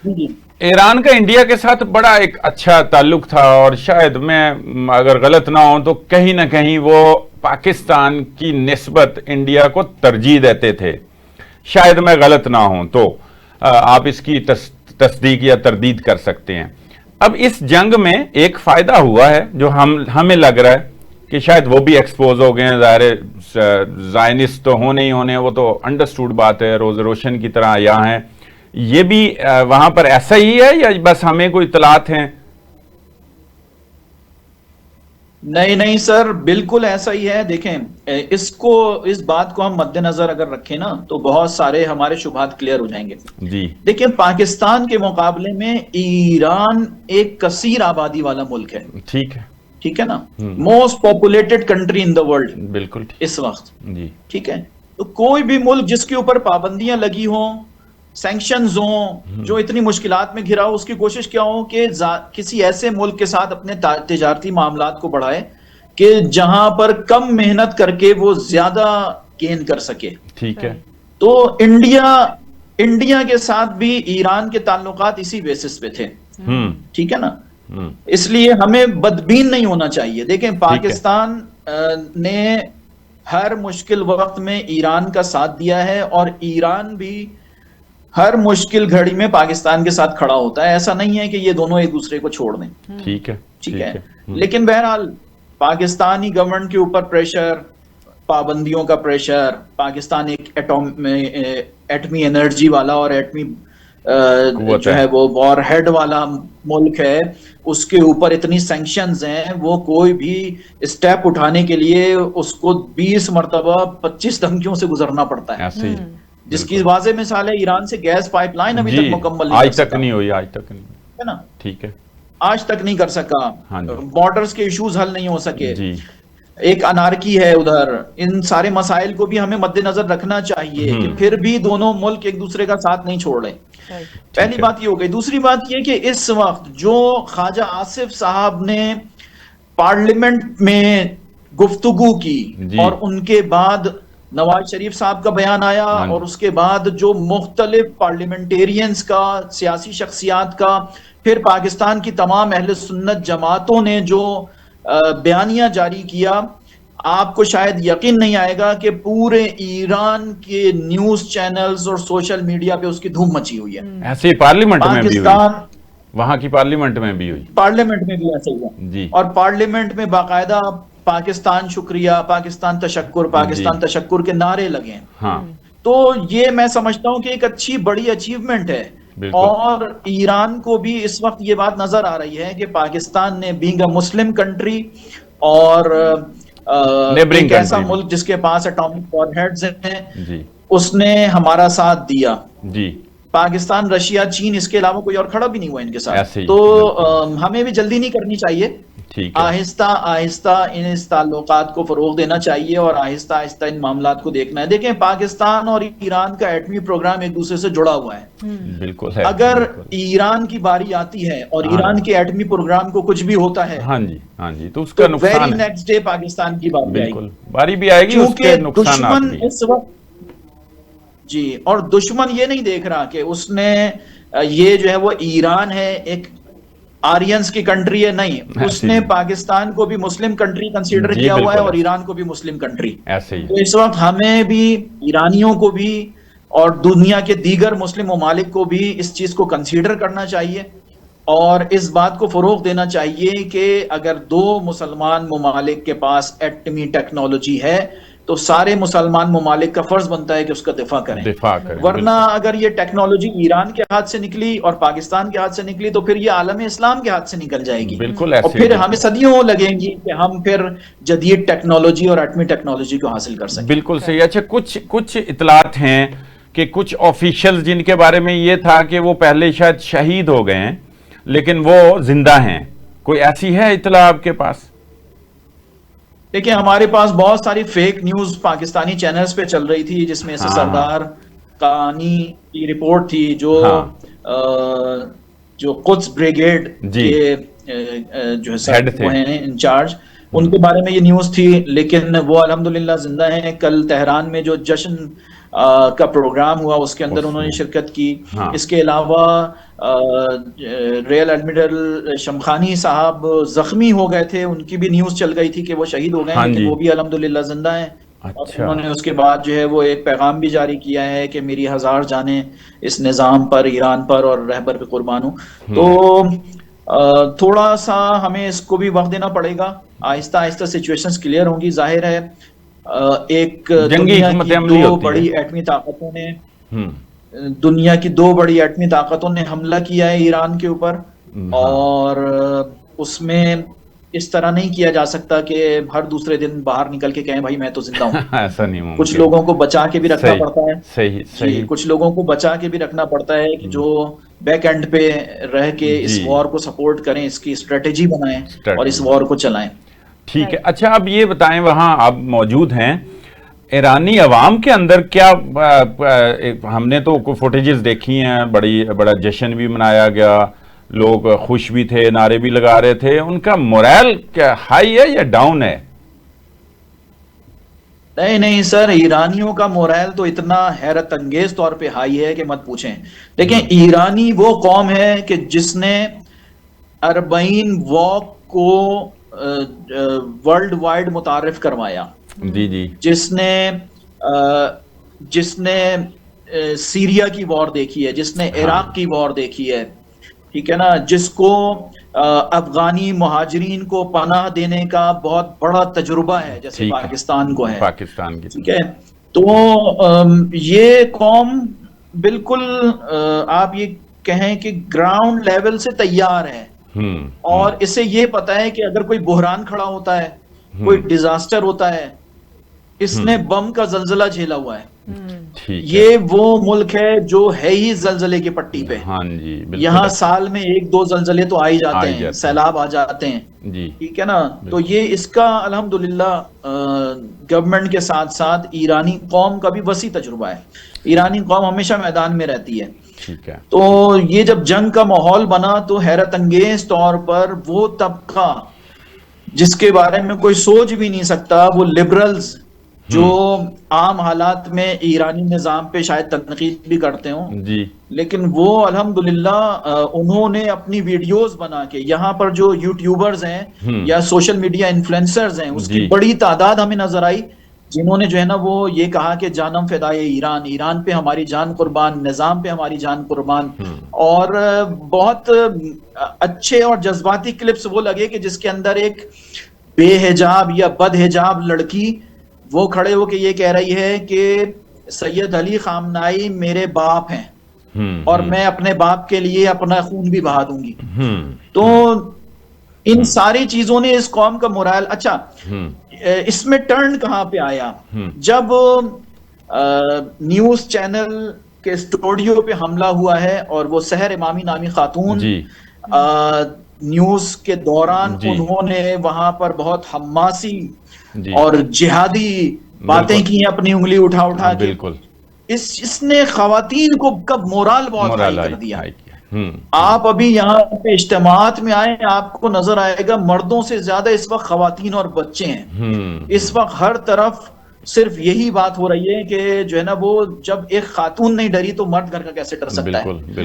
जी Iran का India के साथ बड़ा एक अच्छा ताल्लुक था, और शायद मैं अगर गलत ना हूं तो कहीं ना कहीं वो पाकिस्तान की निस्बत इंडिया को तरजीह देते थे। शायद मैं गलत ना हूं तो आप इसकी तस्दीक या तरदीद कर सकते हैं। अब इस जंग में एक फायदा हुआ है जो हमें लग रहा है कि शायद वो भी एक्सपोज हो गए हैं। ज़ाहिर ज़ायनिस्ट तो होने ही होने, वो तो अंडरस्टूड बात है, रोज रोशन की तरह यहाँ है। ये भी वहां पर ऐसा ही है या बस हमें कोई इतलात हैं? नहीं नहीं सर, बिल्कुल ऐसा ही है। देखें, इस बात को हम मद्देनजर अगर रखें ना, तो बहुत सारे हमारे शुबहात क्लियर हो जाएंगे। जी। देखिए, पाकिस्तान के मुकाबले में ईरान एक कसीर आबादी वाला मुल्क है। ठीक है। ठीक है ना, most populated country in the world बिल्कुल ठीक। इस वक्त। जी। ठीक है, तो कोई भी मुल्क जिसके ऊपर पाबंदियां लगी हों, सैंक्शंस हों, जो इतनी मुश्किलात में घिरा हो, उसकी कोशिश क्या हो कि किसी ऐसे मुल्क के साथ अपने तिजारती मामलात को बढ़ाए कि जहां पर कम मेहनत करके वो ज्यादा गेन कर सके। ठीक है। तो इंडिया के साथ भी ईरान के ताल्लुकात इसी बेसिस पे थे। ठीक है ना, इसलिए हमें बदबीन नहीं होना चाहिए। देखें, पाकिस्तान ने हर मुश्किल वक्त में ईरान का साथ दिया है, और ईरान भी हर मुश्किल घड़ी में पाकिस्तान के साथ खड़ा होता है। ऐसा नहीं है कि ये दोनों एक दूसरे को छोड़ दें। ठीक है। ठीक है, लेकिन बहरहाल पाकिस्तानी गवर्नमेंट के ऊपर प्रेशर, पाबंदियों का प्रेशर, पाकिस्तान एक एटमी एनर्जी वाला और एटमी जो है वो वॉर हेड वाला मुल्क है, उसके ऊपर इतनी सैंक्शंस हैं, वो कोई भी स्टेप उठाने के लिए उसको 20 मरतबा 25 धमकियों से गुजरना पड़ता है। ऐसे ही, जिसकी वाज़े मिसाल है, ईरान से गैस पाइपलाइन अभी तक मुकम्मल नहीं आज तक नहीं हुई, आज तक नहीं, है ना। ठीक है, आज तक नहीं कर सका। बॉर्डर्स के इश्यूज हल नहीं हो सके, जी। एक अनारकी है उधर। इन सारे मसाइल को भी हमें मद्देनजर रखना चाहिए कि फिर भी दोनों मुल्क एक दूसरे का साथ नहीं छोड़ रहे। पहली बात ये हो गई। दूसरी बात ये कि इस वक्त जो ख्वाजा आसिफ साहब ने पार्लियामेंट में गुफ्तगू की, और उनके बाद नवाज शरीफ साहब का बयान आया, और उसके बाद जो मुख्तलिफ पार्लियामेंटेरियंस का, सियासी शख्सियात का, फिर पाकिस्तान की तमाम अहले सुन्नत जमातों ने जो बयानिया जारी किया, आपको शायद यकीन नहीं आएगा कि पूरे ईरान के न्यूज चैनल्स और सोशल मीडिया पे उसकी धूम मची हुई है। ऐसे पार्लियामेंट में भी हुई, वहां की पार्लियामेंट में भी हुई, पार्लियामेंट में भी ऐसे हुआ जी। और पार्लियामेंट में बाकायदा पाकिस्तान शुक्रिया, पाकिस्तान तशक्कुर के नारे लगे। हाँ। तो ये मैं समझता हूं कि एक अच्छी बड़ी अचीवमेंट है। और ईरान को भी इस वक्त ये बात नजर आ रही है कि पाकिस्तान ने बीइंग अ मुस्लिम कंट्री और एक ऐसा मुल्क जिसके पास एटॉमिक वॉरहेड्स हैं, उसने हमारा साथ दिया जी। पाकिस्तान, रशिया, चीन, इसके अलावा कोई और खड़ा भी नहीं हुआ इनके साथ। तो हमें भी जल्दी नहीं करनी चाहिए, आहिस्ता आहिस्ता इन ताल्लुकात को फरोग देना चाहिए और आहिस्ता आहिस्ता इन मामलात को देखना है। देखें, पाकिस्तान और ईरान का एटमी प्रोग्राम एक दूसरे से जुड़ा हुआ है। बिल्कुल है। अगर ईरान की बारी आती है और ईरान के एटमी प्रोग्राम को कुछ भी होता है, हाँ जी, तो उसका नुकसान वेरी नेक्स्ट डे पाकिस्तान की बारी भी आएगी, क्योंकि दुश्मन इस वक्त जी, और दुश्मन ये नहीं देख रहा कि उसने ये जो है वो ईरान है एक आर्यंस की कंट्री है, नहीं, उसने पाकिस्तान को भी मुस्लिम कंट्री कंसीडर किया हुआ है और ईरान को भी मुस्लिम कंट्री। ऐसे ही तो इस वक्त हमें भी, ईरानियों को भी और दुनिया के दीगर मुस्लिम ममालिक को भी इस चीज को कंसीडर करना चाहिए और इस बात को फरोग देना चाहिए कि अगर दो मुसलमान ममालिक के पास एटमी टेक्नोलॉजी है तो सारे मुसलमान ममालिक का फर्ज बनता है कि उसका दिफा करें। वरना अगर ये टेक्नोलॉजी ईरान के हाथ से निकली और पाकिस्तान के हाथ से निकली तो फिर ये आलम इस्लाम के हाथ से निकल जाएगी। और फिर हमें सदियों लगेंगी कि हम फिर जदीद टेक्नोलॉजी और एटमी टेक्नोलॉजी को हासिल कर सकें। बिल्कुल सही। अच्छा, कुछ इतलात हैं कि कुछ ऑफिशियल जिनके बारे में ये था कि वो पहले शायद शहीद हो गए हैं लेकिन वो जिंदा हैं, कोई ऐसी है इतला आपके पास? देखिए, हमारे पास बहुत सारी फेक न्यूज पाकिस्तानी चैनल्स पे चल रही थी, जिसमें से सरदार कानी की रिपोर्ट थी जो कुद्स ब्रिगेड के जो है इंचार्ज, उनके बारे में ये न्यूज थी। लेकिन वो अल्हम्दुलिल्लाह जिंदा हैं। कल तेहरान में जो जश्न का प्रोग्राम हुआ उसके अंदर उन्होंने शिरकत की। इसके अलावा रियल एडमिरल शमखानी साहब जख्मी हो गए थे, उनकी भी न्यूज चल गई थी कि वो शहीद हो गए, हाँ लेकिन जी। वो भी अल्हम्दुलिल्लाह जिंदा हैं। और अच्छा। उन्होंने उसके बाद जो है वो एक पैगाम भी जारी किया है कि मेरी 1000 जानें इस निज़ाम पर, ईरान पर और रहबर पे कुर्बान हूं। तो थोड़ा सा हमें इसको भी वक्त देना पड़ेगा, आहिस्ता आहिस्ता सिचुएशंस क्लियर होंगी। जाहिर है एक जंगी दुनिया हिकमत की अमली दो होती है। बड़ी एटमी ताकतों ने हम्म। दुनिया की दो बड़ी एटमी ताकतों ने हमला किया है ईरान के ऊपर, हाँ। और उसमें इस तरह नहीं किया जा सकता कि हर दूसरे दिन बाहर निकल के कहें भाई मैं तो जिंदा हूं। ऐसा नहीं कुछ मुमकिन। लोगों को बचा के भी रखना सही पड़ता है। सही जी, सही। कुछ लोगों को बचा के भी रखना पड़ता है कि जो बैक एंड पे रह के जी। इस वॉर को सपोर्ट करें, इसकी स्ट्रेटेजी बनाएं और इस स्ट्रेटजी। वॉर को चलाएं। ठीक है। अच्छा, अब ये बताएं, वहां आप मौजूद हैं, ईरानी अवाम के अंदर क्या हमने तो फुटेजेस देखी हैं, बड़ा जश्न भी मनाया गया, लोग खुश भी थे, नारे भी लगा रहे थे, उनका मोरल क्या हाई है या डाउन है? नहीं नहीं सर, ईरानियों का मोरल तो इतना हैरत अंगेज तौर पे हाई है कि मत पूछें। देखिए, ईरानी वो कौम है कि जिसने अरबईन वॉक को वर्ल्ड वाइड मुतारिफ करवाया, जी जी। जिसने जिसने सीरिया की वॉर देखी है, जिसने इराक की वॉर देखी है, ठीक है ना, जिसको अफगानी मुहाजिरीन को पनाह देने का बहुत बड़ा तजुर्बा है, जैसे ठीक है। पाकिस्तान को है, पाकिस्तान की। ठीक है। तो ये कौम बिल्कुल आप ये कहें कि ग्राउंड लेवल से तैयार है, और इसे ये पता है कि अगर कोई बुहरान खड़ा होता है, कोई डिजास्टर होता है, इसने बम का जलजला झेला हुआ है। ठीक है। ये वो मुल्क है जो है ही जलजले की पट्टी पे। हाँ जी, बिल्कुल। यहाँ साल में 1-2 जलजले तो आ ही जाते हैं, जाते सैलाब आ जाते हैं जी। ठीक है ना। तो ये इसका अल्हम्दुलिल्लाह गवर्नमेंट के साथ साथ ईरानी कौम का भी वसी तजुर्बा है। ईरानी कौम हमेशा मैदान में रहती है। ठीक है। तो ये जब जंग का माहौल बना तो हैरत अंगेज तौर पर वो तबका जिसके बारे में कोई सोच भी नहीं सकता, वो लिबरल्स जो आम हालात में ईरानी निज़ाम पे शायद तनकीद भी करते हो जी, लेकिन वो अल्हम्दुलिल्लाह उन्होंने अपनी वीडियोस बना के, यहाँ पर जो यूट्यूबर्स हैं या सोशल मीडिया इन्फ्लुएंसर्स हैं, उसकी बड़ी तादाद हमें नजर आई जिन्होंने जो है ना वो ये कहा कि जानम फिदाए ईरान, ईरान पे हमारी जान कुर्बान, निज़ाम पे हमारी जान कुर्बान। और बहुत अच्छे और जज्बाती क्लिप्स वो लगे कि जिसके अंदर एक बेहिजाब या बदहिजाब लड़की वो खड़े होके ये कह रही है कि सैयद अली खामनाई मेरे बाप हैं और मैं अपने बाप के लिए अपना खून भी बहा दूंगी। तो इन सारी चीजों ने इस कौम का मोरल, अच्छा इसमें टर्न कहां पे आया, जब न्यूज चैनल के स्टूडियो पे हमला हुआ है और वो सहर इमामी नामी खातून न्यूज के दौरान उन्होंने वहां पर बहुत हम्मासी और जिहादी बातें की अपनी उंगली उठा उठा के। बिल्कुल। इसने खवातीन को कब मोरल बहुत हाई कर दिया। आप अभी यहाँ पे इज्तिमात में आए, आपको नजर आएगा मर्दों से ज्यादा इस वक्त खवातीन और बच्चे हैं। इस वक्त हर तरफ सिर्फ यही बात हो रही है कि जो है ना वो जब एक खातून नहीं डरी तो मर्द घर का कैसे डर सकता है।